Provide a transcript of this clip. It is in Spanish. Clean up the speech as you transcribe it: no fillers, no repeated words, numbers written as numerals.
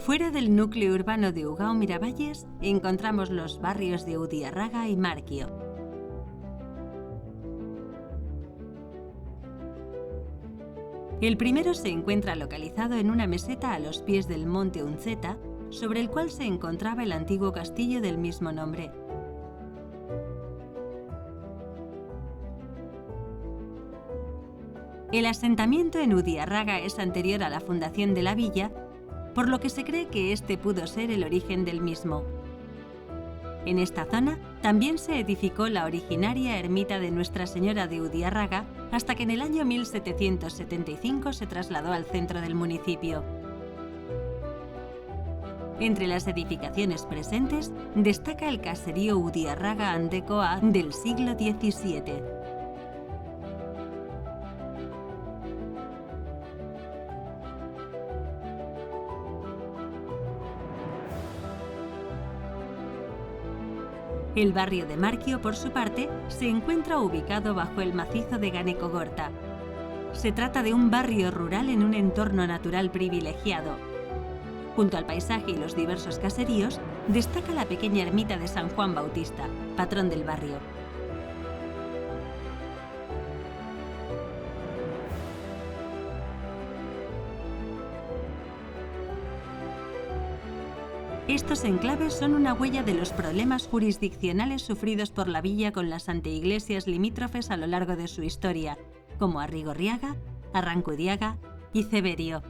Fuera del núcleo urbano de Ugao-Miravalles encontramos los barrios de Udiarraga y Markio. El primero se encuentra localizado en una meseta a los pies del monte Unzeta, sobre el cual se encontraba el antiguo castillo del mismo nombre. El asentamiento en Udiarraga es anterior a la fundación de la villa, por lo que se cree que este pudo ser el origen del mismo. En esta zona también se edificó la originaria ermita de Nuestra Señora de Udiarraga, hasta que en el año 1775 se trasladó al centro del municipio. Entre las edificaciones presentes destaca el caserío Udiarraga Andecoa del siglo XVII. El barrio de Markio, por su parte, se encuentra ubicado bajo el macizo de Ganekogorta. Se trata de un barrio rural en un entorno natural privilegiado. Junto al paisaje y los diversos caseríos, destaca la pequeña ermita de San Juan Bautista, patrón del barrio. Estos enclaves son una huella de los problemas jurisdiccionales sufridos por la villa con las anteiglesias limítrofes a lo largo de su historia, como Arrigorriaga, Arrancudiaga y Ceberio.